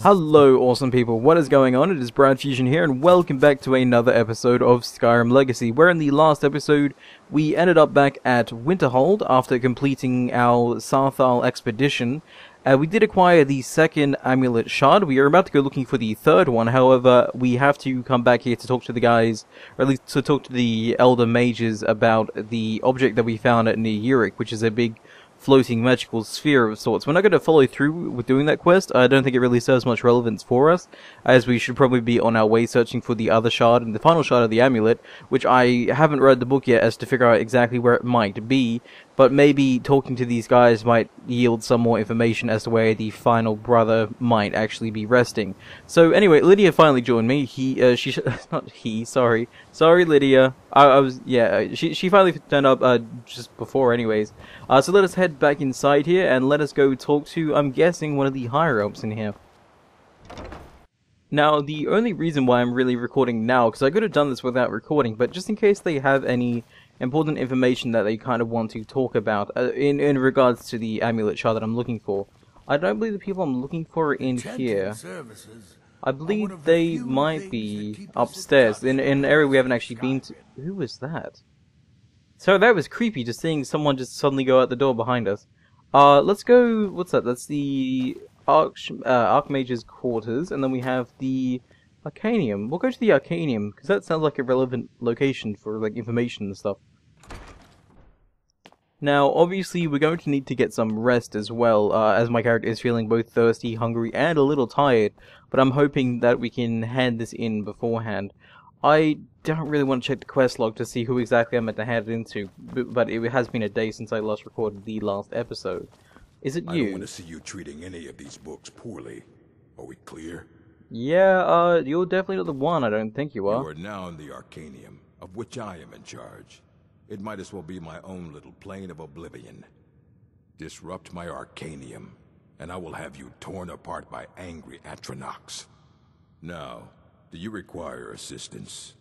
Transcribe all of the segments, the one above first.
Hello awesome people, what is going on? It is BradPhusion here and welcome back to another episode of Skyrim Legacy, where in the last episode we ended up back at Winterhold after completing our Sarthal expedition. We did acquire the second amulet shard. We are about to go looking for the third one, however we have to come back here to talk to the guys, or at least to talk to the elder mages about the object that we found at near Yurik, which is a big floating magical sphere of sorts. We're not going to follow through with doing that quest. I don't think it really serves much relevance for us, as we should probably be on our way searching for the other shard and the final shard of the amulet, which I haven't read the book yet as to figure out exactly where it might be, but maybe talking to these guys might yield some more information as to where the final brother might actually be resting. So anyway, Lydia finally joined me. Sorry Lydia. She finally turned up just before anyways. So let us head back inside here and let us go talk to, I'm guessing, one of the higher-ups in here. Now, the only reason why I'm really recording now, because I could have done this without recording, but just in case they have any important information that they kind of want to talk about in regards to the amulet shard that I'm looking for. I don't believe the people I'm looking for are in here. I believe they might be upstairs, in an area we haven't actually been to. Who was that? So that was creepy, just seeing someone just suddenly go out the door behind us. Let's go, what's that? That's the Archmage's quarters, and then we have the Arcanium. We'll go to the Arcanium, because that sounds like a relevant location for, like, information and stuff. Now, obviously, we're going to need to get some rest as well, as my character is feeling both thirsty, hungry, and a little tired, but I'm hoping that we can hand this in beforehand. I don't really want to check the quest log to see who exactly I'm meant to hand it into, but it has been a day since I last recorded the last episode. Is it you? I don't want to see you treating any of these books poorly. Are we clear? Yeah, you're definitely not the one, I don't think you are. You are now in the Arcanium, of which I am in charge. It might as well be my own little plane of oblivion. Disrupt my Arcanium, and I will have you torn apart by angry Atronachs. Now, do you require assistance?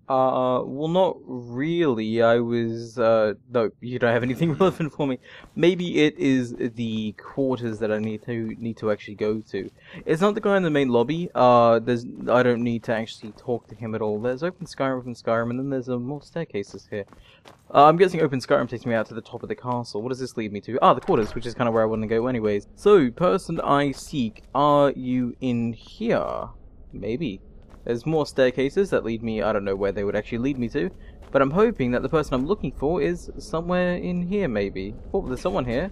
Well, not really. I was, no, you don't have anything relevant for me. Maybe it is the quarters that I need to actually go to. It's not the guy in the main lobby. I don't need to actually talk to him at all. There's Open Skyrim, and then there's more staircases here. I'm guessing Open Skyrim takes me out to the top of the castle. What does this lead me to? Ah, the quarters, which is kind of where I want to go anyways. So, person I seek, are you in here? Maybe. There's more staircases that lead me, I don't know where they would actually lead me to, but I'm hoping that the person I'm looking for is somewhere in here, maybe. Oh, there's someone here.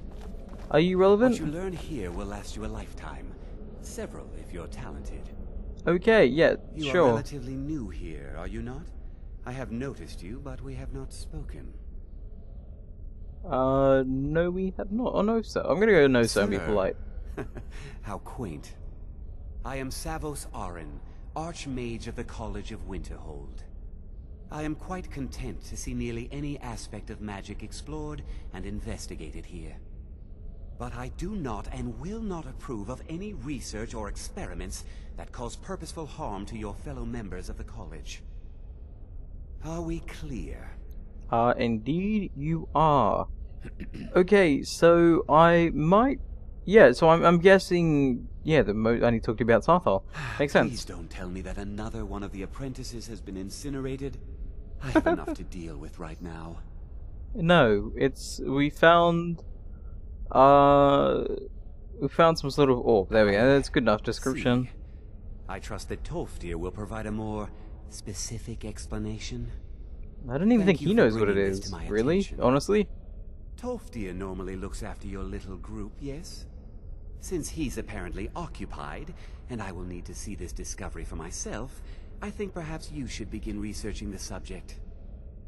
Are you relevant? What you learn here will last you a lifetime. Several, if you're talented. Okay, yeah, you sure. You are relatively new here, are you not? I have noticed you, but we have not spoken. No we have not. Oh, no, sir. I'm gonna go no, sir, and be polite. How quaint. I am Savos Arin, Archmage of the College of Winterhold. I am quite content to see nearly any aspect of magic explored and investigated here. But I do not and will not approve of any research or experiments that cause purposeful harm to your fellow members of the college. Are we clear? Indeed you are. Okay, so I might... Yeah, so I'm guessing... Yeah, I need to talk to you about Sarthal. Makes sense. Please don't tell me that another one of the apprentices has been incinerated. I have enough to deal with right now. No, we found some sort of orb. There we go. That's good enough description. See. I trust that Tolfdir will provide a more specific explanation. I don't even think he knows what it is. Really? Honestly? Tolfdir normally looks after your little group, yes? Since he's apparently occupied, and I will need to see this discovery for myself, I think perhaps you should begin researching the subject.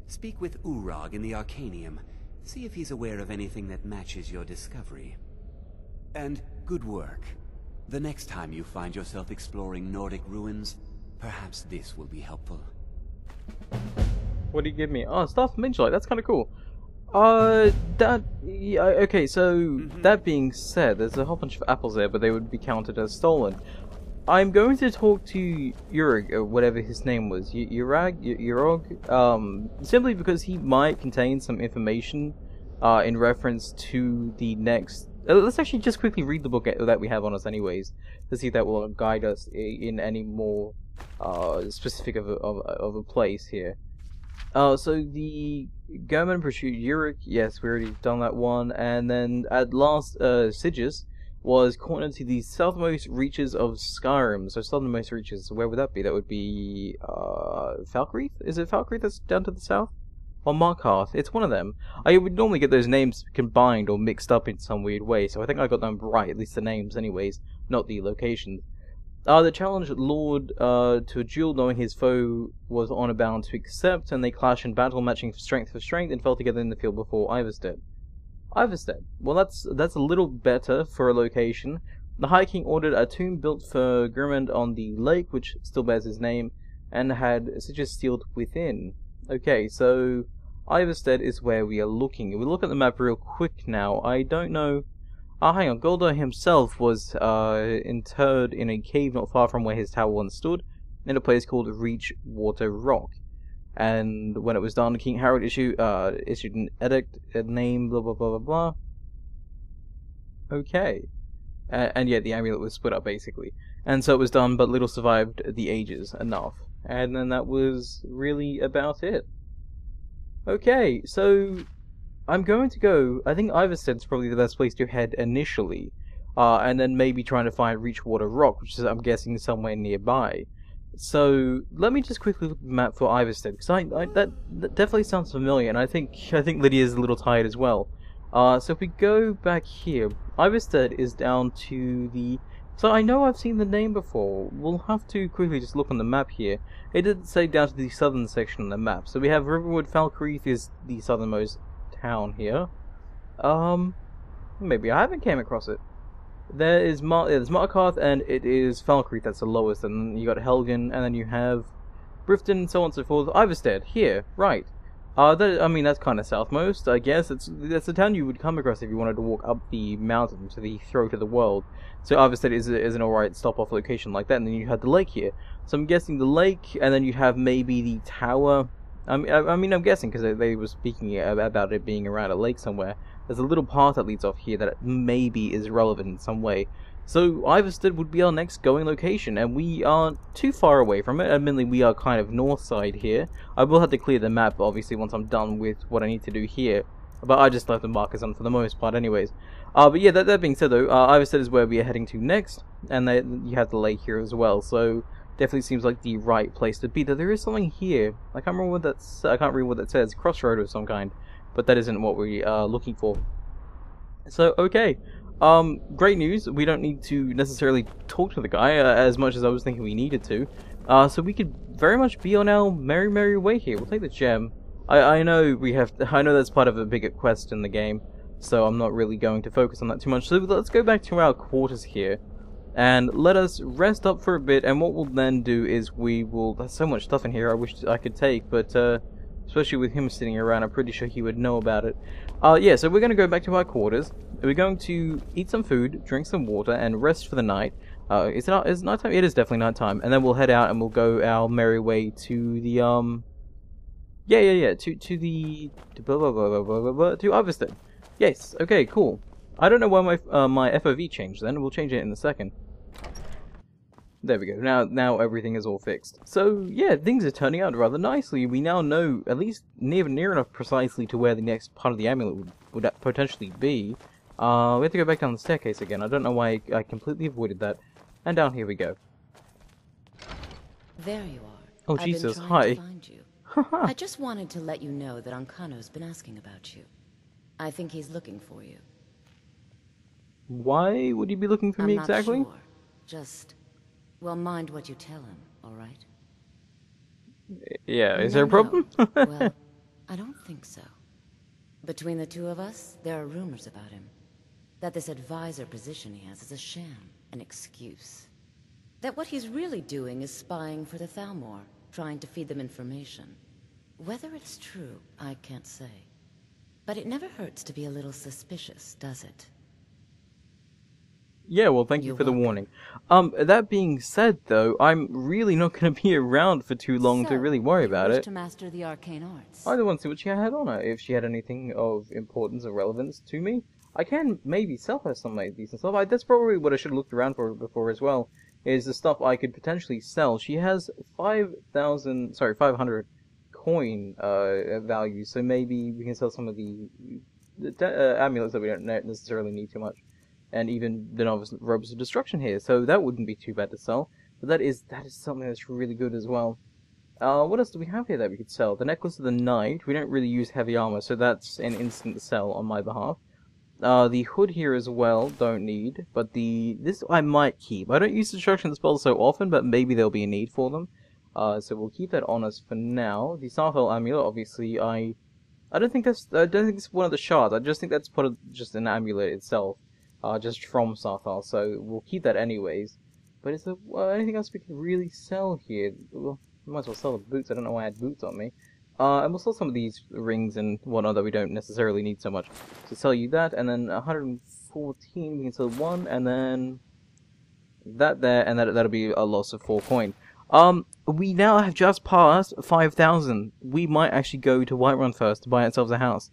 Speak with Urag in the Arcanium. See if he's aware of anything that matches your discovery. And good work. The next time you find yourself exploring Nordic ruins, perhaps this will be helpful. What do you give me? Oh, Staff Minchlight, that's kind of cool. Okay, so, that being said, there's a whole bunch of apples there, but they would be counted as stolen. I'm going to talk to Urag, or whatever his name was, Urag, simply because he might contain some information, in reference to the next let's actually just quickly read the book that we have on us anyways, to see if that will guide us in any more specific of a place here. So the German pursued Yurik, yes, we already done that one, and then at last, Sigis was cornered to the southmost reaches of Skyrim. So southernmost reaches, so where would that be? That would be, Falkreath? Is it Falkreath that's down to the south? Or Markarth? It's one of them. I would normally get those names combined or mixed up in some weird way, so I think I got them right, at least the names anyways, not the locations. The challenge lured to a duel, knowing his foe was honor bound to accept, and they clashed in battle, matching strength for strength, and fell together in the field before Ivarstead. Ivarstead. Well, that's a little better for a location. The High King ordered a tomb built for Grimond on the lake, which still bears his name, and had Sigis sealed within. Okay, so Ivarstead is where we are looking. If we look at the map real quick now, I don't know. Hang on. Goldar himself was interred in a cave not far from where his tower once stood, in a place called Reachwater Rock. And when it was done, King Harold issued an edict, a name, blah blah blah blah blah. Okay, and yeah, the amulet was split up basically, and so it was done, but little survived the ages enough, and then that was really about it. Okay, so I'm going to go. I think Ivarstead's probably the best place to head initially, and then maybe trying to find Reachwater Rock, which is, I'm guessing, somewhere nearby. So let me just quickly look at the map for Ivarstead, because that definitely sounds familiar, and I think Lydia's a little tired as well. So if we go back here, Ivarstead is down to the. So I know I've seen the name before. We'll have to quickly just look on the map here. It did say down to the southern section on the map. So we have Riverwood. Falkreath is the southernmost town here. Maybe I haven't came across it. There's Markarth, and it is Falkreath that's the lowest, and then you got Helgen, and then you have Brifton, and so on and so forth. Ivarstead, here, right. I mean, that's kind of southmost, I guess. That's the town you would come across if you wanted to walk up the mountain to the throat of the world. So Ivarstead is an alright stop-off location like that, and then you have the lake here. So I'm guessing the lake, and then you have maybe the tower. I mean, I'm guessing, because they were speaking about it being around a lake somewhere. There's a little path that leads off here that maybe is relevant in some way. So Ivarstead would be our next going location, and we aren't too far away from it. Admittedly, we are kind of north side here. I will have to clear the map, obviously, once I'm done with what I need to do here. But I just left the markers on for the most part anyways. But yeah, that being said though, Ivarstead is where we are heading to next, and you have the lake here as well, so definitely seems like the right place to be. Though there is something here. I can't remember what that's. I can't read what that says. Crossroad of some kind. But that isn't what we are looking for. So, okay. Great news. We don't need to necessarily talk to the guy as much as I was thinking we needed to. So we could very much be on our merry way here. We'll take the gem. I know I know that's part of a bigger quest in the game, so I'm not really going to focus on that too much. So let's go back to our quarters here, and let us rest up for a bit. And what we'll then do is there's so much stuff in here I wish I could take, but especially with him sitting around, I'm pretty sure he would know about it. Yeah, so we're going to go back to our quarters. We're going to eat some food, drink some water, and rest for the night. Is it nighttime? It is definitely nighttime. And then we'll head out and we'll go our merry way to the, to Ivarstead. Yes, okay, cool. I don't know why my FOV changed then. We'll change it in a second. There we go. Now everything is all fixed. So yeah, things are turning out rather nicely. We now know at least near enough precisely to where the next part of the amulet would potentially be. We have to go back down the staircase again. I don't know why I completely avoided that. And down here we go. There you are. Oh I've Jesus! been trying Hi. to find you. I just wanted to let you know that Ankano's been asking about you. I think he's looking for you. Why would he be looking for me exactly? I'm not sure. Just, well, mind what you tell him, all right? Yeah, is there a problem? Well, I don't think so. Between the two of us, there are rumors about him. That this advisor position he has is a sham, an excuse. That what he's really doing is spying for the Thalmor, trying to feed them information. Whether it's true, I can't say. But it never hurts to be a little suspicious, does it? Yeah, well, thank you for the warning. That being said, though, I'm really not going to be around for too long to really worry about it. To master the arcane arts. I don't want to see what she had on her, if she had anything of importance or relevance to me. I can maybe sell her some like decent stuff. That's probably what I should have looked around for before as well, is the stuff I could potentially sell. She has 500 coin value, so maybe we can sell some of the amulets that we don't necessarily need too much, and even the novice robes of destruction here. So that wouldn't be too bad to sell. But that is something that's really good as well. What else do we have here that we could sell? The necklace of the knight. We don't really use heavy armor, so that's an instant sell on my behalf. The hood here as well, don't need, but this I might keep. I don't use destruction spells so often, but maybe there'll be a need for them. So we'll keep that on us for now. The Starfell amulet, obviously, I don't think it's one of the shards. I just think that's part of just an amulet itself, just from Starfell. So we'll keep that anyways. But is there anything else we can really sell here? Well, we might as well sell the boots. I don't know why I had boots on me. And we'll sell some of these rings and whatnot that we don't necessarily need so much. So sell you that, and then 114 we can sell one, and then that there, and that'll be a loss of 4 coin. We now have just passed 5,000. We might actually go to Whiterun first to buy ourselves a house.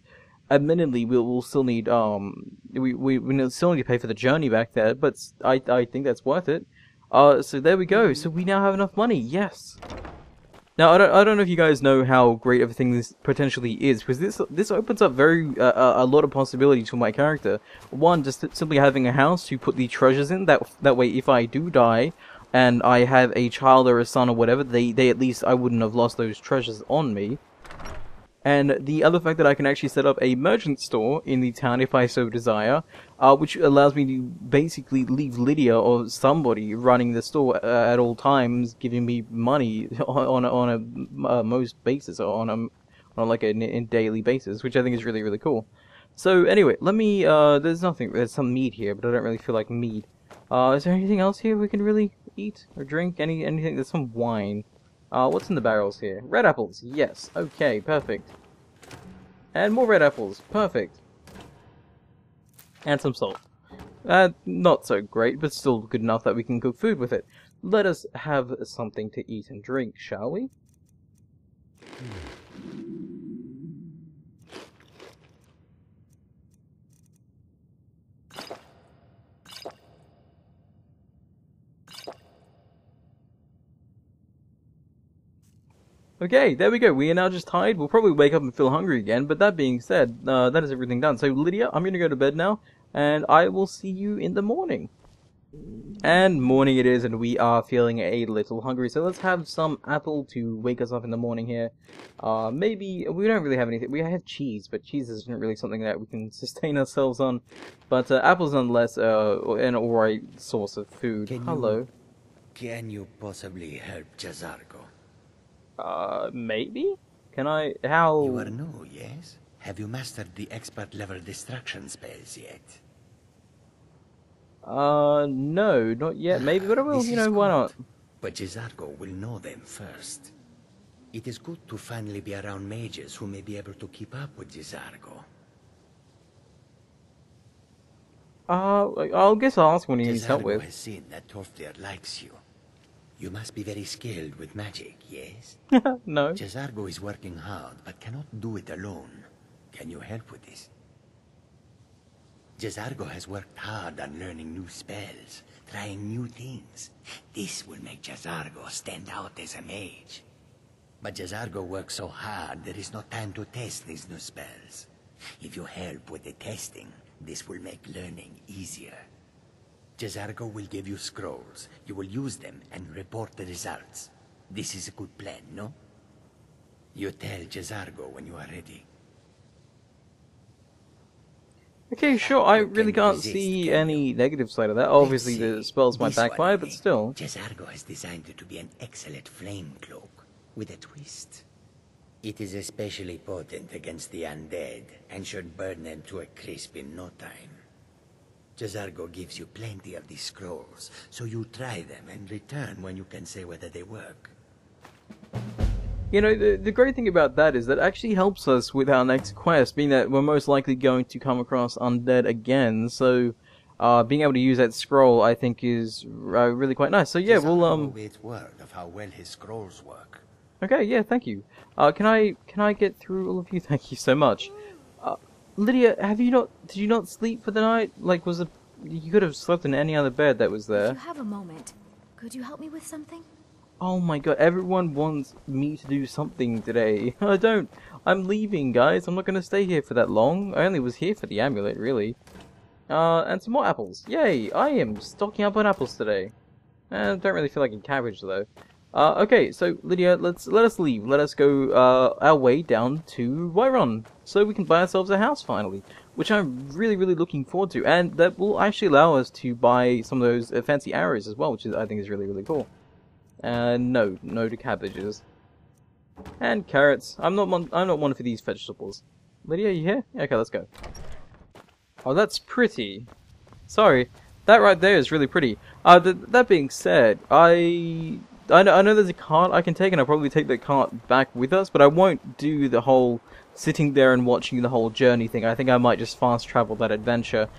Admittedly, we'll still need we still need to pay for the journey back there, but I think that's worth it. So there we go. So we now have enough money. Yes. Now I don't know if you guys know how great everything this potentially is, because this opens up a lot of possibilities for my character. One, just simply having a house to put the treasures in. That way, if I do die and I have a child or a son or whatever, they at least I wouldn't have lost those treasures on me. And the other fact that I can actually set up a merchant store in the town if I so desire, which allows me to basically leave Lydia or somebody running the store at all times, giving me money on a most basis, or on like a daily basis, which I think is really, really cool. So anyway, let me there's some mead here, but I don't really feel like mead. Is there anything else here we can really eat or drink? Anything? There's some wine. What's in the barrels here? Red apples, yes. Okay, perfect. And more red apples, perfect. And some salt. Not so great, but still good enough that we can cook food with it. Let us have something to eat and drink, shall we? Okay, there we go. We are now just tired. We'll probably wake up and feel hungry again, but that being said, that is everything done. So, Lydia, I'm going to go to bed now, and I will see you in the morning. And morning it is, and we are feeling a little hungry, so let's have some apple to wake us up in the morning here. Maybe, we don't really have anything. We have cheese, but cheese isn't really something that we can sustain ourselves on. But apples nonetheless an alright source of food. Hello. Can you possibly help Jazargo? Maybe? Can I? How? You are new, yes? Have you mastered the expert level destruction spells yet? No, not yet. Maybe, but I will, why not? But Jazargo will know them first. It is good to finally be around mages who may be able to keep up with Jazargo. I guess I'll ask when he needs help with. Jazargo has seen that Toftir likes you. You must be very skilled with magic, yes? No. Jazargo is working hard, but cannot do it alone. Can you help with this? Jazargo has worked hard on learning new spells, trying new things. This will make Jazargo stand out as a mage. But Jazargo works so hard, there is no time to test these new spells. If you help with the testing, this will make learning easier. Jazargo will give you scrolls. You will use them and report the results. This is a good plan, no? You tell Jazargo when you are ready. Okay, sure. I really can't see any negative side of that. Obviously, the spells might backfire, but still. Jazargo has designed it to be an excellent flame cloak, with a twist. It is especially potent against the undead, and should burn them to a crisp in no time. Jazargo gives you plenty of these scrolls, so you try them and return when you can say whether they work. The great thing about that is that actually helps us with our next quest, being that we're most likely going to come across undead again, so being able to use that scroll, I think, is really quite nice. So yeah, we'll waits word of how well his scrolls work. Okay, yeah, thank you. Can I get through all of you? Thank you so much. Lydia, did you not sleep for the night? Like, you could have slept in any other bed that was there. If you have a moment, could you help me with something? Oh my god, everyone wants me to do something today. I don't. I'm leaving, guys. I'm not gonna stay here for that long. I only was here for the amulet, really. And some more apples. Yay! I am stocking up on apples today. Don't really feel like a cabbage, though. Okay, so, Lydia, let us leave. Let us go, our way down to Whiterun, so we can buy ourselves a house, finally. Which I'm really, really looking forward to. And that will actually allow us to buy some of those fancy arrows as well, which I think is really, really cool. No to cabbages. And carrots. I'm not one for these vegetables. Lydia, you here? Okay, let's go. Oh, that's pretty. Sorry, that right there is really pretty. That being said, I know there's a cart I can take, and I'll probably take the cart back with us, but I won't do the whole sitting there and watching the whole journey thing. I think I might just fast travel that adventure,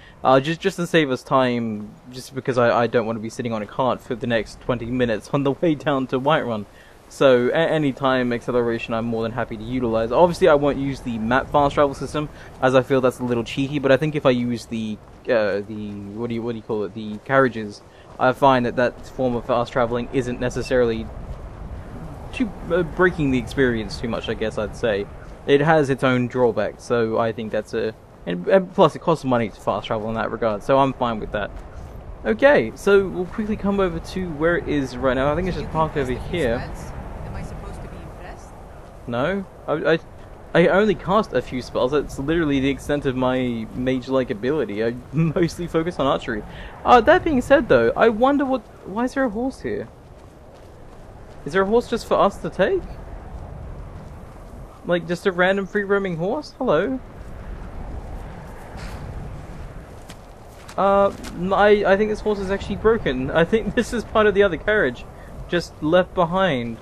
just to save us time, just because I don't want to be sitting on a cart for the next 20 minutes on the way down to Whiterun. So, any time acceleration I'm more than happy to utilize. Obviously, I won't use the map fast travel system, as I feel that's a little cheaty, but I think if I use the what do you call it, the carriages, I find that form of fast traveling isn't necessarily too breaking the experience too much, I guess I'd say. It has its own drawbacks, so I think that's and plus it costs money to fast travel in that regard, so I'm fine with that. Okay, so we'll quickly come over to where it is right now. I think it's just parked over here. Am I supposed to be impressed? No, I only cast a few spells. That's literally the extent of my mage-like ability. I mostly focus on archery. That being said, though, I wonder why is there a horse here? Is there a horse just for us to take? Like, just a random free-roaming horse? Hello? I think this horse is actually broken. I think this is part of the other carriage, just left behind.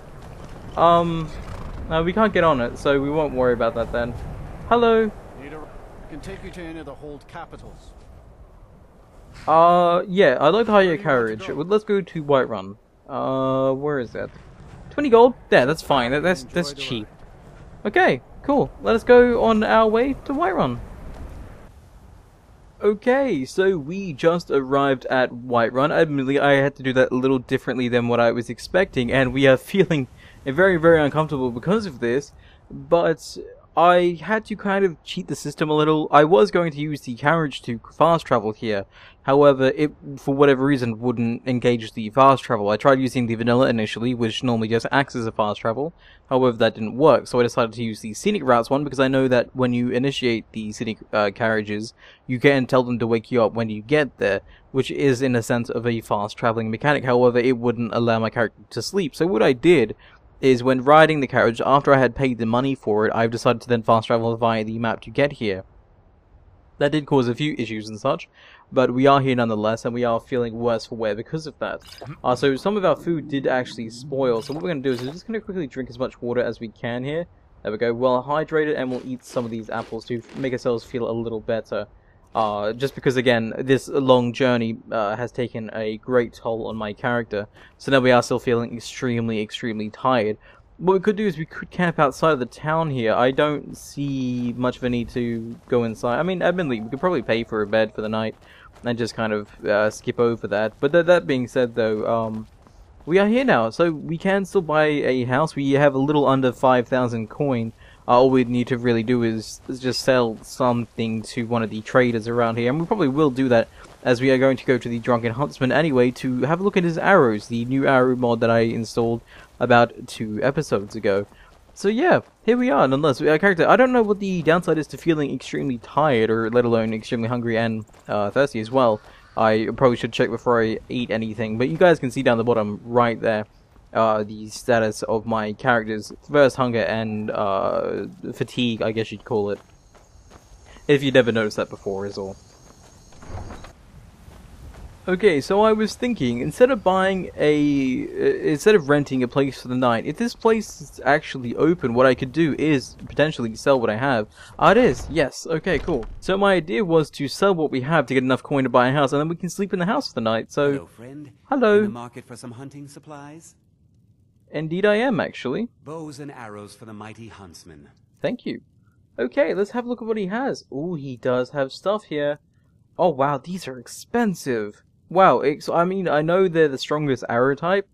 No, we can't get on it, so we won't worry about that then. Hello? Can take you to any of the hold capitals. Yeah, I'd like to hire your carriage. Let's go to Whiterun. Where is that? 20 gold? Yeah, that's fine. That's cheap. Okay, cool. Let us go on our way to Whiterun. Okay, so we just arrived at Whiterun. Admittedly, I had to do that a little differently than what I was expecting, and we are feeling very, very uncomfortable because of this, but I had to kind of cheat the system a little. I was going to use the carriage to fast travel here, however, it, for whatever reason, wouldn't engage the fast travel. I tried using the vanilla initially, which normally just acts as a fast travel, however, that didn't work, so I decided to use the scenic routes one, because I know that when you initiate the scenic carriages, you can tell them to wake you up when you get there, which is in a sense of a fast traveling mechanic. However, it wouldn't allow my character to sleep, so what I did is when riding the carriage, after I had paid the money for it, I've decided to then fast travel via the map to get here. That did cause a few issues and such, but we are here nonetheless, and we are feeling worse for wear because of that. So some of our food did actually spoil, so what we're going to do is we're just going to quickly drink as much water as we can here. There we go, well hydrated, and we'll eat some of these apples to make ourselves feel a little better. Just because, again, this long journey has taken a great toll on my character, so now we are still feeling extremely, extremely tired. What we could do is we could camp outside of the town here. I don't see much of a need to go inside. I mean, admittedly, we could probably pay for a bed for the night and just kind of skip over that. But that being said, though, we are here now, so we can still buy a house. We have a little under 5,000 coin. All we need to really do is just sell something to one of the traders around here, and we probably will do that, as we are going to go to the Drunken Huntsman anyway to have a look at his arrows, the new arrow mod that I installed about 2 episodes ago. So yeah, here we are, nonetheless. Our character, I don't know what the downside is to feeling extremely tired, or let alone extremely hungry and thirsty as well. I probably should check before I eat anything, but you guys can see down the bottom right there the status of my character's thirst, hunger, and fatigue, I guess you'd call it. If you'd never noticed that before, is all. Okay, so I was thinking, instead of renting a place for the night, if this place is actually open, what I could do is potentially sell what I have. Ah, it is, yes, okay, cool. So my idea was to sell what we have to get enough coin to buy a house, and then we can sleep in the house for the night, so... Hello, friend. Hello. In the market for some hunting supplies? Indeed I am, actually. Bows and arrows for the mighty huntsman. Thank you. Okay, let's have a look at what he has. Oh, he does have stuff here. Oh wow, these are expensive. Wow, I mean, I know they're the strongest arrow type,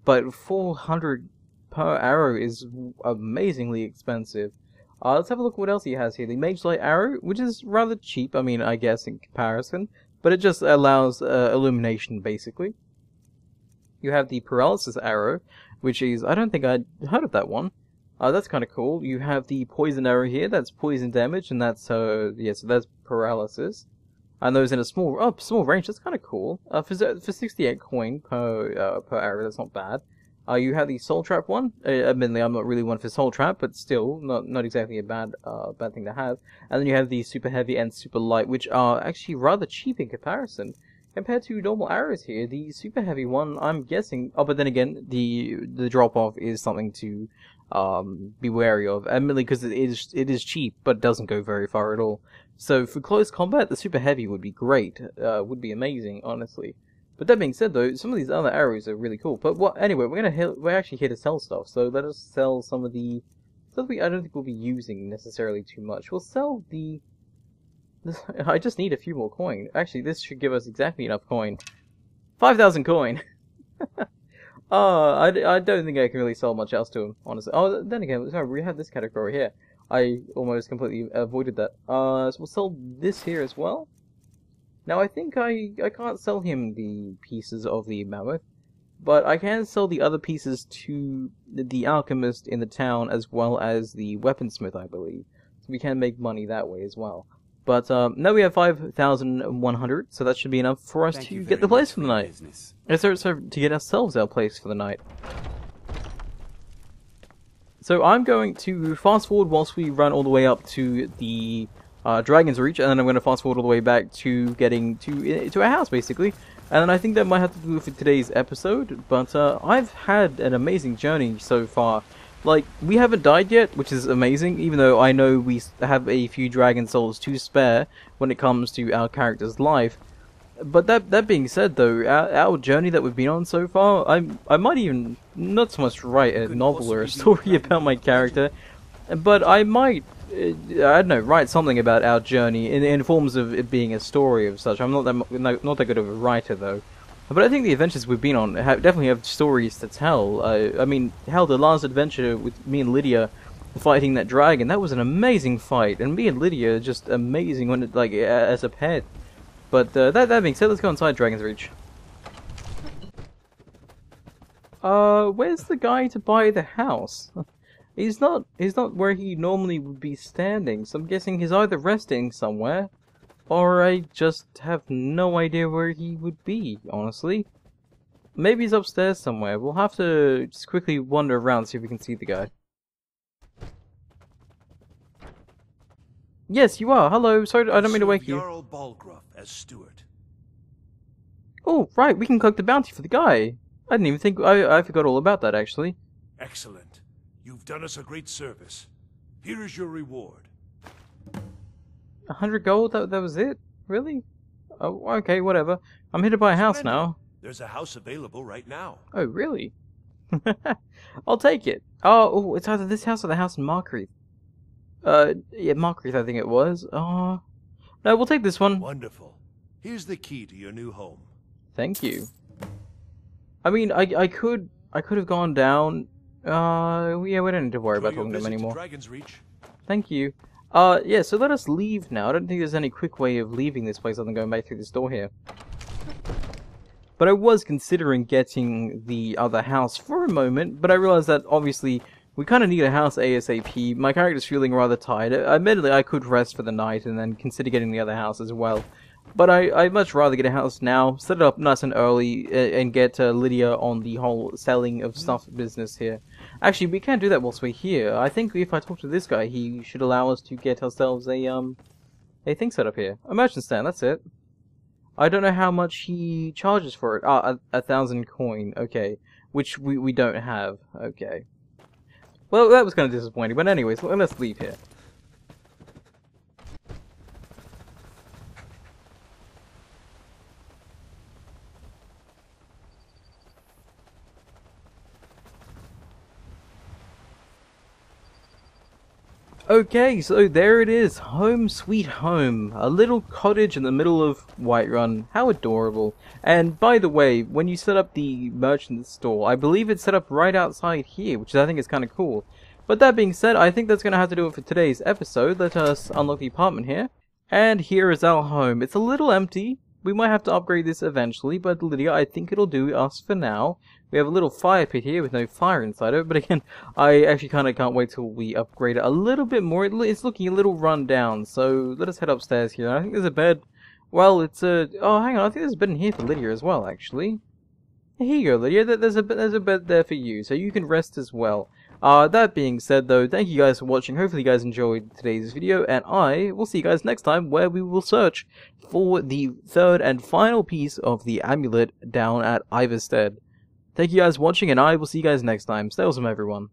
but 400 per arrow is amazingly expensive. Let's have a look at what else he has here. The Mage Light Arrow, which is rather cheap, I mean, I guess, in comparison, but it just allows illumination, basically. You have the Paralysis Arrow, which is, I don't think I'd heard of that one. That's kind of cool. You have the Poison Arrow here, that's poison damage, and that's, yeah, so that's paralysis. And those in a small range, that's kind of cool. For 68 coin per arrow, that's not bad. You have the Soul Trap one. Admittedly, I'm not really one for Soul Trap, but still, not exactly a bad thing to have. And then you have the Super Heavy and Super Light, which are actually rather cheap in comparison. Compared to normal arrows here, the Super Heavy one, I'm guessing... Oh, but then again, the drop-off is something to be wary of. Admittedly, because it is cheap, but doesn't go very far at all. So for close combat, the Super Heavy would be great. Would be amazing, honestly. But that being said, though, some of these other arrows are really cool. But anyway, we're actually here to sell stuff. So let us sell some of the stuff I don't think we'll be using necessarily too much. We'll sell the... I just need a few more coin. Actually, this should give us exactly enough coin. 5,000 coin! I don't think I can really sell much else to him, honestly. Oh, then again, sorry, we have this category here. I almost completely avoided that. So we'll sell this here as well. Now, I think I can't sell him the pieces of the mammoth, but I can sell the other pieces to the alchemist in the town as well as the weaponsmith, I believe. So we can make money that way as well. But now we have 5,100, so that should be enough for us to get the place for the night. So to get ourselves our place for the night. So I'm going to fast forward whilst we run all the way up to the Dragon's Reach, and then I'm going to fast forward all the way back to getting to our house, basically. And then I think that might have to do with today's episode, but I've had an amazing journey so far. Like, we haven't died yet, which is amazing, even though I know we have a few Dragon Souls to spare when it comes to our character's life. But that being said, though, our journey that we've been on so far, I might even not so much write a novel or a story about my character, but I might, I don't know, write something about our journey in forms of it being a story of such. I'm not that good of a writer, though. But I think the adventures we've been on definitely have stories to tell. I mean, hell, the last adventure with me and Lydia fighting that dragon, that was an amazing fight, and me and Lydia are just amazing when it, like, as a pet. But that being said, let's go inside Dragon's Reach. Where's the guy to buy the house? He's not where he normally would be standing, so I'm guessing he's either resting somewhere, or I just have no idea where he would be, honestly. Maybe he's upstairs somewhere. We'll have to just quickly wander around, see if we can see the guy. Yes, you are. Hello. Sorry, I don't mean to wake you. Jarl Balgruff as steward. Oh, right. We can collect the bounty for the guy. I didn't even think... I forgot all about that, actually. Excellent. You've done us a great service. Here is your reward. 100 gold? That was it? Really? Oh, okay, whatever. I'm here to buy a house now. There's a house available right now. Oh, really? I'll take it. Oh, it's either this house or the house in Markreath. Yeah, Markreath, I think it was. No, we'll take this one. Wonderful. Here's the key to your new home. Thank you. I mean, I could have gone down. Yeah, we don't need to worry about talking to him anymore. Dragon's Reach. Thank you. Yeah, so let us leave now. I don't think there's any quick way of leaving this place other than going back through this door here. But I was considering getting the other house for a moment, but I realized that obviously we kind of need a house ASAP. My character's feeling rather tired. Admittedly, I could rest for the night and then consider getting the other house as well. But I'd much rather get a house now, set it up nice and early, and get Lydia on the whole selling of stuff business here. Actually, we can't do that whilst we're here. I think if I talk to this guy, he should allow us to get ourselves a thing set up here. A merchant stand, that's it. I don't know how much he charges for it. 1,000 coin, okay. Which we don't have, okay. Well, that was kind of disappointing, but anyways, let's leave here. Okay, so there it is. Home sweet home. A little cottage in the middle of Whiterun. How adorable. And by the way, when you set up the merchant store, I believe it's set up right outside here, which I think is kind of cool. But that being said, I think that's going to have to do it for today's episode. Let us unlock the apartment here. And here is our home. It's a little empty. We might have to upgrade this eventually, but Lydia, I think it'll do us for now. We have a little fire pit here with no fire inside of it, but again, I actually kind of can't wait till we upgrade it a little bit more. It's looking a little run down, so let us head upstairs here. I think there's a bed. Well, it's a... Oh, hang on, I think there's a bed in here for Lydia as well, actually. Here you go, Lydia. There's a bed there for you, so you can rest as well. That being said, though, thank you guys for watching. Hopefully you guys enjoyed today's video, and I will see you guys next time, where we will search for the third and final piece of the amulet down at Iverstead. Thank you guys for watching, and I will see you guys next time. Stay awesome, everyone.